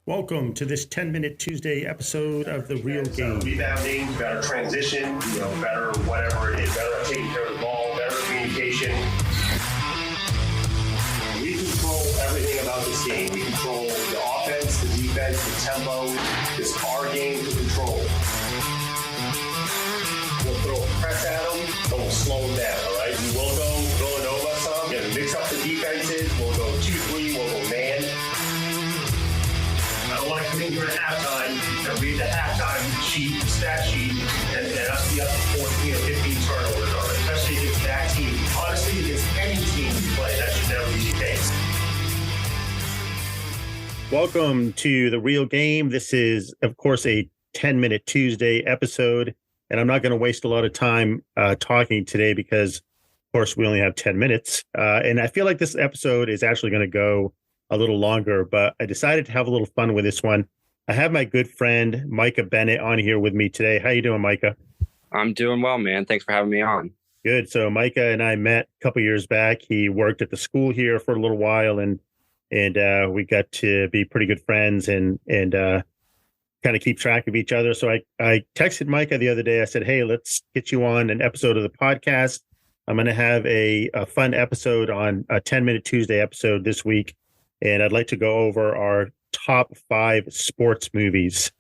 Welcome to this 10-minute Tuesday episode of The Real Game. Rebounding, better transition, better whatever it is, better taking care of the ball, better communication. We control everything about this game. We control the offense, the defense, the tempo. It's our game to control. We'll throw a press at them, but we'll slow them down, all right? We will go Villanova some, mix up the defenses. We'll go 2-3, we'll go man. I don't want to come in here at halftime and read the halftime sheet, the stat sheet, and us be up to 14 or 15 turnovers on it, especially against that team. Honestly, against any team we play, that should never be the case. Welcome to The Real Game. This is, of course, a 10-minute Tuesday episode, and I'm not going to waste a lot of time talking today because, of course, we only have 10 minutes. And I feel like this episode is actually going to go a little longer, but I decided to have a little fun with this one. I have my good friend Micah Bennett on here with me today. How you doing, Micah? I'm doing well, man. Thanks for having me on. Good. So Micah and I met a couple years back. He worked at the school here for a little while, and we got to be pretty good friends and kind of keep track of each other. So I texted Micah the other day. I said, hey, let's get you on an episode of the podcast. I'm going to have a fun episode on a 10-minute Tuesday episode this week. And I'd like to go over our top 5 sports movies.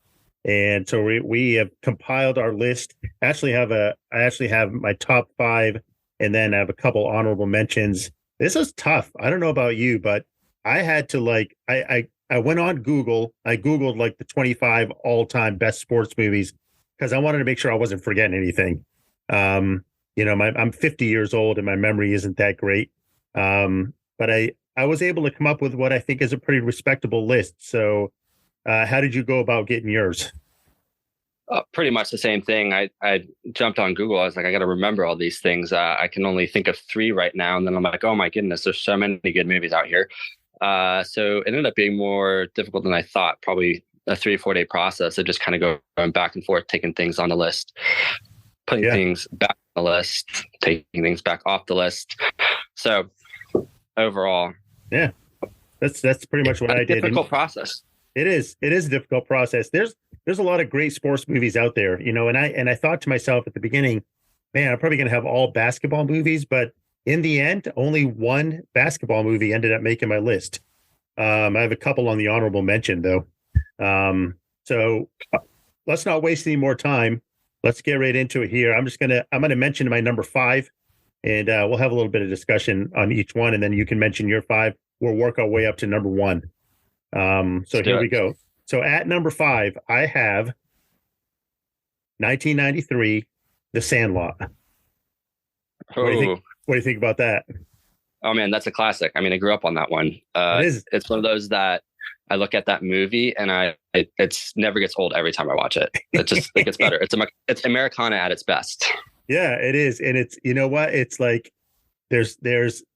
And so we have compiled our list. I actually have my top 5, and then I have a couple honorable mentions. This is tough. I don't know about you, but I had to I went on Google. I Googled the 25 all-time best sports movies because I wanted to make sure I wasn't forgetting anything. I'm 50 years old and my memory isn't that great. But I was able to come up with what I think is a pretty respectable list. So how did you go about getting yours? Pretty much the same thing. I jumped on Google. I was like, I got to remember all these things. I can only think of 3 right now. And then I'm like, oh my goodness, there's so many good movies out here. So it ended up being more difficult than I thought. Probably a 3 or 4 day process of just kind of going back and forth, taking things on the list, putting things back on the list, taking things back off the list. So overall, yeah, that's pretty much what I did. Difficult process. It is a difficult process. There's a lot of great sports movies out there, and I thought to myself at the beginning, man, I'm probably going to have all basketball movies, but in the end, only one basketball movie ended up making my list. I have a couple on the honorable mention though. So let's not waste any more time. Let's get right into it here. I'm going to mention my number 5. And we'll have a little bit of discussion on each one, and then you can mention your 5. We'll work our way up to number 1. So here we go. So at number 5, I have 1993, The Sandlot. What do you think about that? Oh man, that's a classic. I mean, I grew up on that one. It's one of those that I look at that movie and it's never gets old every time I watch it. It gets better. It's Americana at its best. Yeah, it is. And it's, you know what? It's like there's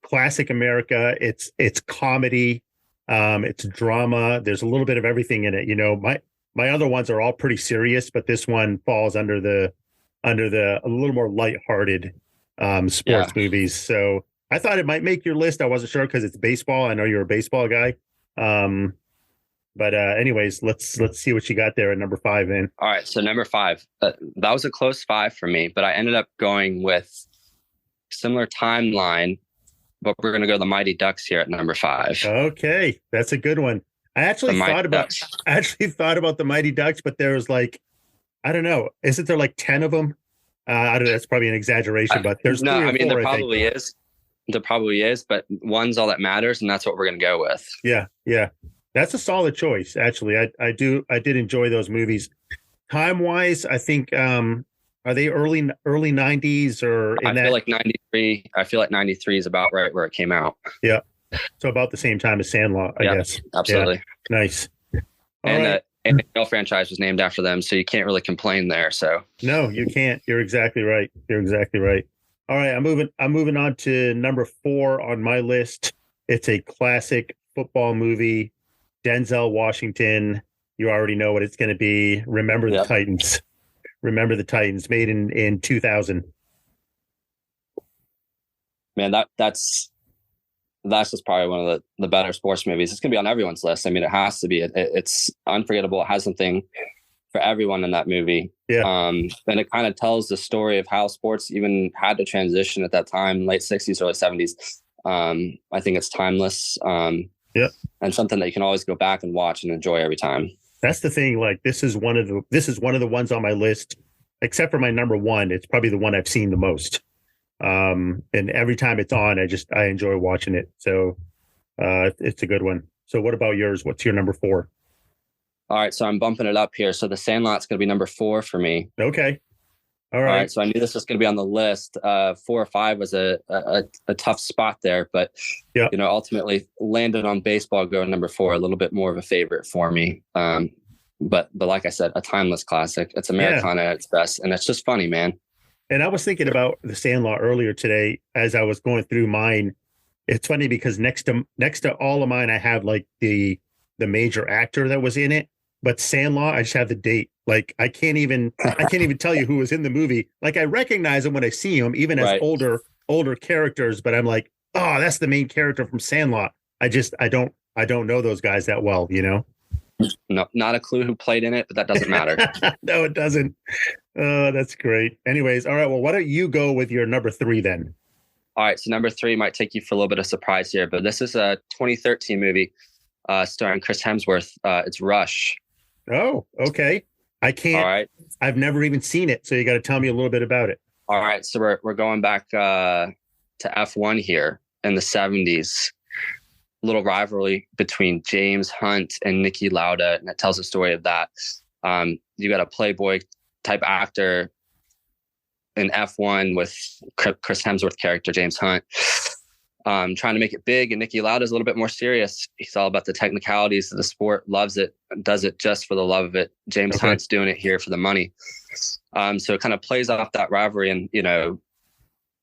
classic America. It's comedy. It's drama. There's a little bit of everything in it. My other ones are all pretty serious, but this one falls under the a little more lighthearted sports movies. So I thought it might make your list. I wasn't sure because it's baseball. I know you're a baseball guy. But anyways, let's see what you got there at number 5 then. All right. So number 5, that was a close 5 for me, but I ended up going with similar timeline, but we're going to go the Mighty Ducks here at number 5. Okay. That's a good one. I actually thought about the Mighty Ducks, but there was I don't know. Isn't there 10 of them? I don't know. That's probably an exaggeration, but there's no, 3 or I mean, 4, there probably is. There probably is, but one's all that matters. And that's what we're going to go with. Yeah. Yeah. That's a solid choice, actually. I did enjoy those movies. Time-wise, I think are they early 90s or I feel like 93. I feel like 93 is about right where it came out. Yeah. So about the same time as Sandlot, I guess. Absolutely. Yeah. Nice. And the NFL franchise was named after them, so you can't really complain there. So no, you can't. You're exactly right. All right, I'm moving on to number 4 on my list. It's a classic football movie. Denzel Washington, you already know what it's going to be. Remember the Titans. Remember the Titans, made in 2000. Man, that's that's just probably one of the better sports movies. It's going to be on everyone's list. I mean, it has to be. It's unforgettable. It has something for everyone in that movie. Yeah. And it kind of tells the story of how sports even had to transition at that time, late 60s, early 70s. I think it's timeless. Yeah. And something that you can always go back and watch and enjoy every time. That's the thing. Like, this is one of the ones on my list, except for my number one. It's probably the one I've seen the most. And every time it's on, I enjoy watching it. So it's a good one. So what about yours? What's your number 4? All right, so I'm bumping it up here. So The Sandlot's going to be number 4 for me. Okay. All right. So I knew this was going to be on the list. 4 or 5 was a tough spot there, but ultimately landed on baseball going number 4, a little bit more of a favorite for me. But like I said, a timeless classic. It's Americana at its best, and it's just funny, man. And I was thinking about The Sandlot earlier today as I was going through mine. It's funny because next to all of mine, I have like the major actor that was in it, but Sandlot, I just have the date. Like I can't even tell you who was in the movie. Like I recognize him when I see him, even as older characters, but I'm like, oh, that's the main character from Sandlot. I don't know those guys that well, you know? No, not a clue who played in it, but that doesn't matter. No, it doesn't. Oh, that's great. Anyways, all right. Well, why don't you go with your number 3 then? All right. So number 3 might take you for a little bit of surprise here, but this is a 2013 movie starring Chris Hemsworth. It's Rush. Oh, okay. I can't. All right. I've never even seen it, so you got to tell me a little bit about it. All right. So we're going back to F1 here in the 70s. Little rivalry between James Hunt and Niki Lauda, and it tells the story of that. You got a Playboy type actor in F1 with Chris Hemsworth character James Hunt, trying to make it big, and Niki Lauda is a little bit more serious. He's all about the technicalities of the sport, loves it, does it just for the love of it. James Hunt's doing it here for the money. So it kind of plays off that rivalry, and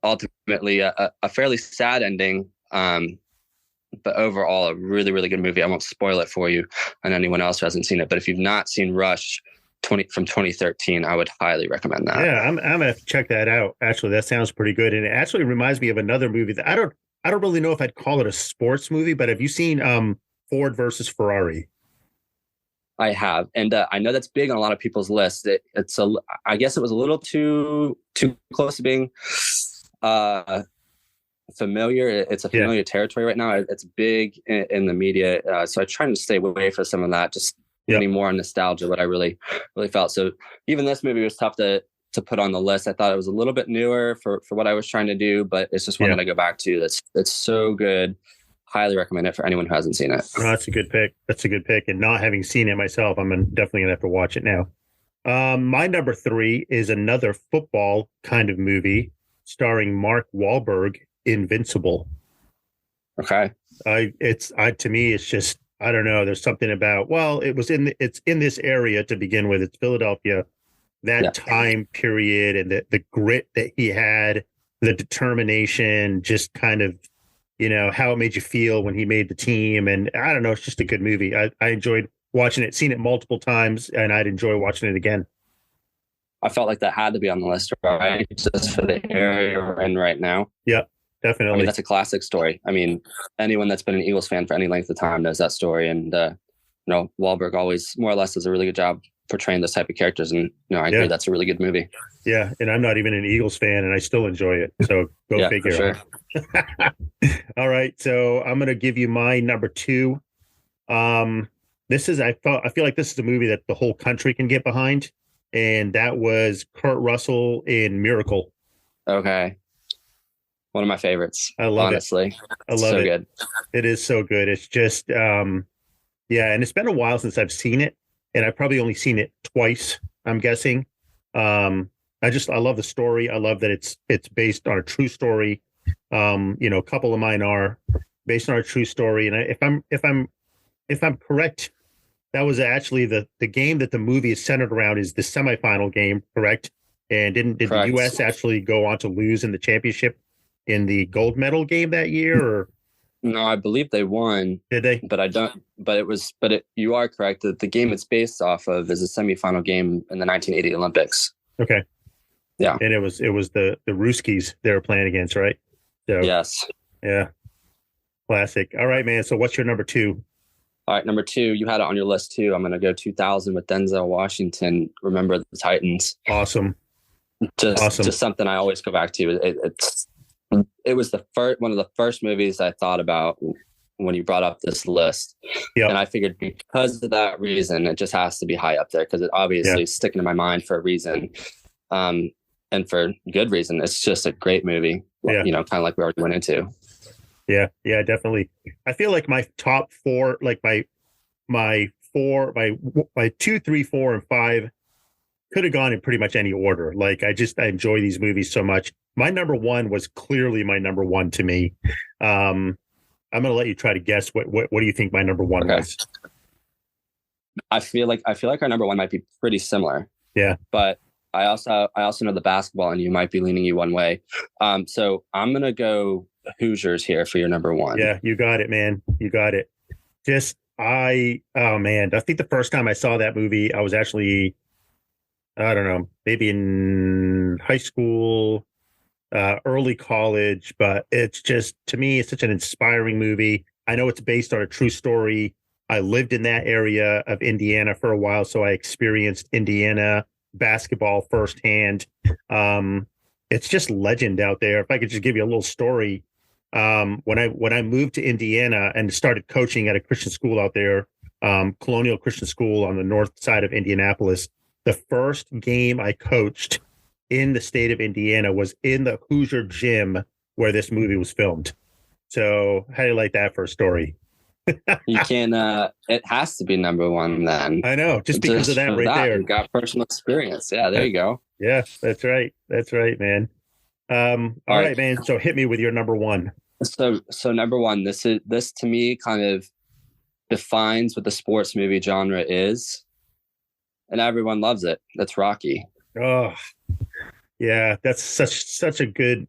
ultimately a fairly sad ending. But overall, a really, really good movie. I won't spoil it for you and anyone else who hasn't seen it. But if you've not seen Rush from 2013, I would highly recommend that. Yeah, I'm gonna have to check that out. Actually, that sounds pretty good, and it actually reminds me of another movie that I don't really know if I'd call it a sports movie. But have you seen Ford versus Ferrari? I have, and I know that's big on a lot of people's lists. I guess it was a little too close to being familiar. It's a familiar territory right now. It's big in the media, so I try to stay away from some of that. Just getting more on nostalgia, what I really felt. So even this movie was tough to put on the list. I thought it was a little bit newer for what I was trying to do, but it's just one that I go back to. That's so good. Highly recommend it for anyone who hasn't seen it. Oh, that's a good pick. And not having seen it myself, I'm definitely gonna have to watch it now. My number 3 is another football kind of movie starring Mark Wahlberg, Invincible. Okay. To me, it's just, I don't know. There's something about, it's in this area to begin with. It's Philadelphia, that time period, and the grit that he had, the determination, just kind of, how it made you feel when he made the team. And I don't know, it's just a good movie. I enjoyed watching it, seen it multiple times, and I'd enjoy watching it again. I felt like that had to be on the list, right? Just for the area we're in right now. Yeah. Definitely. I mean, that's a classic story. I mean, anyone that's been an Eagles fan for any length of time knows that story. And, Wahlberg always more or less does a really good job portraying those type of characters. And, I agree. That's a really good movie. Yeah. And I'm not even an Eagles fan and I still enjoy it. So go figure. For sure. All right. So I'm going to give you my number 2. This is, I feel like this is a movie that the whole country can get behind. And that was Kurt Russell in Miracle. Okay. One of my favorites. I love honestly. it. I love it. Good. It is so good. It's just, and it's been a while since I've seen it, and I've probably only seen it twice, I'm guessing. I love the story. I love that it's based on a true story. A couple of mine are based on a true story, and if I'm correct, that was actually the game that the movie is centered around is the semifinal game, correct? And did the U.S. actually go on to lose in the championship in the gold medal game that year? Or no, I believe they won. Did they? But I don't. You are correct that the game it's based off of is a semifinal game in the 1980 Olympics. Okay. Yeah. And it was the Ruskies they were playing against, right? So, yes. Yeah. Classic. All right, man. So what's your number two? All right, number two, you had it on your list too. I'm going to go 2000 with Denzel Washington. Remember the Titans. Awesome. Just something I always go back to. It was one of the first movies I thought about when you brought up this list. Yep. And I figured because of that reason, it just has to be high up there because it obviously is sticking in my mind for a reason. And for good reason. It's just a great movie. Yeah. You know, kind of like we already went into. Yeah, definitely. I feel like my top four, like my 2, 3, 4, and 5 could have gone in pretty much any order. Like I enjoy these movies so much. My number one was clearly my number one to me. I'm going to let you try to guess what do you think my number one was? I feel like our number one might be pretty similar. Yeah, but I also know the basketball, and you might be leaning you one way. So I'm going to go Hoosiers here for your number one. Yeah, you got it, man. You got it. I think the first time I saw that movie, I was actually, I don't know, maybe in high school, early college, but it's just, to me, it's such an inspiring movie. I know it's based on a true story. I lived in that area of Indiana for a while, so I experienced Indiana basketball firsthand. It's just legend out there. If I could just give you a little story, when I moved to Indiana and started coaching at a Christian school out there, Colonial Christian School on the north side of Indianapolis, the first game I coached in the state of Indiana was in the Hoosier gym where this movie was filmed. So how do you like that for a story? You can, it has to be number one then. I know, just because of that right there. You got personal experience. Yeah, there you go. Yeah, that's right. That's right, man. All right, man. So hit me with your number one. So number one, this to me kind of defines what the sports movie genre is, and everyone loves it. That's Rocky. Oh, yeah, that's such a good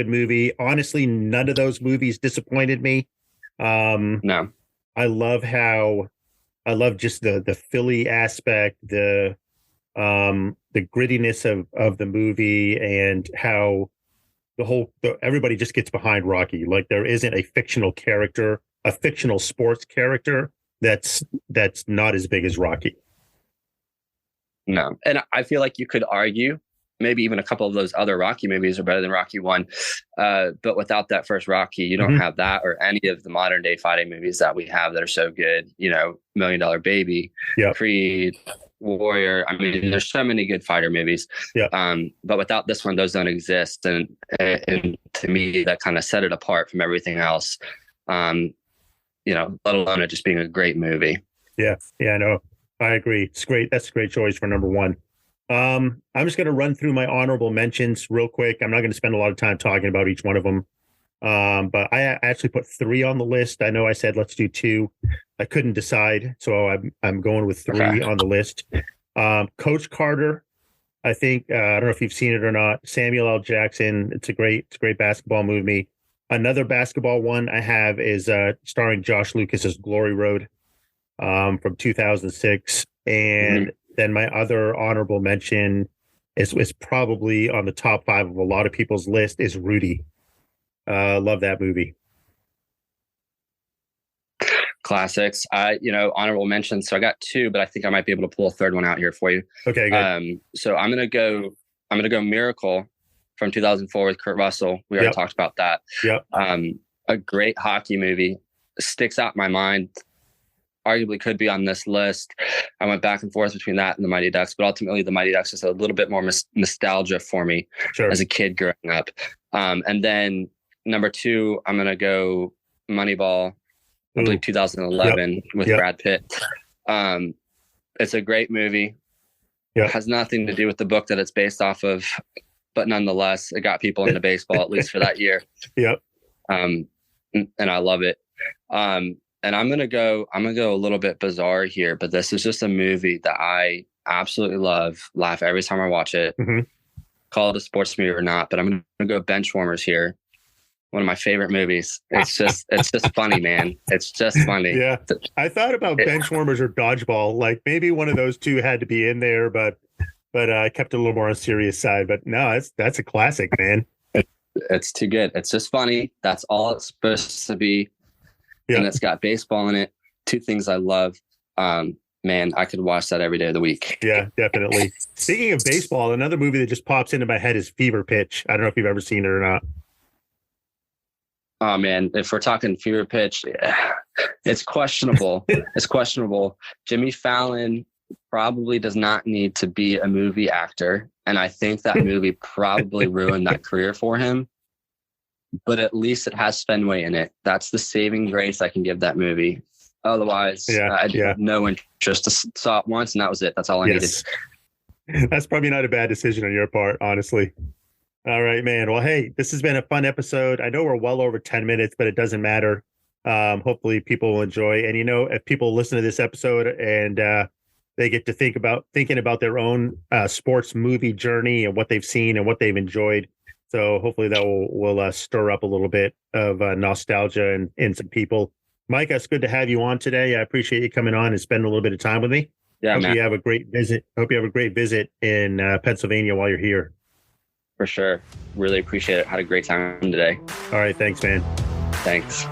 movie. Honestly, none of those movies disappointed me. No, I love just the Philly aspect, the grittiness of the movie, and how everybody just gets behind Rocky. Like there isn't a fictional character, a fictional sports character that's not as big as Rocky. No, and I feel like you could argue maybe even a couple of those other Rocky movies are better than Rocky 1. But without that first Rocky, you don't have that or any of the modern day fighting movies that we have that are so good. You know, $1 Million Baby, Creed, Warrior. I mean, there's so many good fighter movies. But without this one, those don't exist. And to me, that kind of set it apart from everything else. You know, let alone it just being a great movie. Yeah, I know. I agree. It's great. That's a great choice for number one. I'm just going to run through my honorable mentions real quick. I'm not going to spend a lot of time talking about each one of them. But I actually put 3 on the list. I know I said let's do 2. I couldn't decide, so I'm going with 3 on the list. Coach Carter, I think, I don't know if you've seen it or not. Samuel L. Jackson. It's a great basketball movie. Another basketball one I have is starring Josh Lucas's Glory Road from 2006. And then my other honorable mention is probably on the top 5 of a lot of people's list is Rudy. Love that movie. Classics. Honorable mentions. So I got 2, but I think I might be able to pull a third one out here for you. Okay, good. So I'm gonna go Miracle from 2004 with Kurt Russell. We already talked about that. A great hockey movie. Sticks out in my mind. Arguably could be on this list. I went back and forth between that and the Mighty Ducks, but ultimately the Mighty Ducks is a little bit more nostalgia for me as a kid growing up. And then number 2, I'm going to go Moneyball, I believe 2011 with Brad Pitt. It's a great movie. It has nothing to do with the book that it's based off of, but nonetheless, it got people into baseball, at least for that year. And I love it. And I'm gonna go a little bit bizarre here, but this is just a movie that I absolutely love, laugh every time I watch it. Call it a sports movie or not, but I'm gonna go Benchwarmers here. One of my favorite movies. It's just funny, man. It's just funny. Yeah. I thought about Benchwarmers or Dodgeball. Like maybe one of those two had to be in there, but I kept it a little more on the serious side. But no, that's a classic, man. It's too good. It's just funny. That's all it's supposed to be. Yeah. And it's got baseball in it. Two things I love. Man, I could watch that every day of the week. Yeah, definitely. Speaking of baseball, another movie that just pops into my head is Fever Pitch. I don't know if you've ever seen it or not. Oh man, if we're talking Fever Pitch, it's questionable. It's questionable. Jimmy Fallon probably does not need to be a movie actor. And I think that movie probably ruined that career for him. But at least it has Fenway in it. That's the saving grace I can give that movie. Otherwise, I had no interest. I saw it once and that was it. That's all I needed. That's probably not a bad decision on your part, honestly. All right, man. Well, hey, this has been a fun episode. I know we're well over 10 minutes, but it doesn't matter. Hopefully people will enjoy. And, if people listen to this episode and they get to thinking about their own sports movie journey and what they've seen and what they've enjoyed. So hopefully that will stir up a little bit of nostalgia in some people. Mike, it's good to have you on today. I appreciate you coming on and spending a little bit of time with me. Yeah, Hope you have a great visit. Hope you have a great visit in Pennsylvania while you're here. For sure. Really appreciate it. Had a great time today. All right. Thanks, man. Thanks.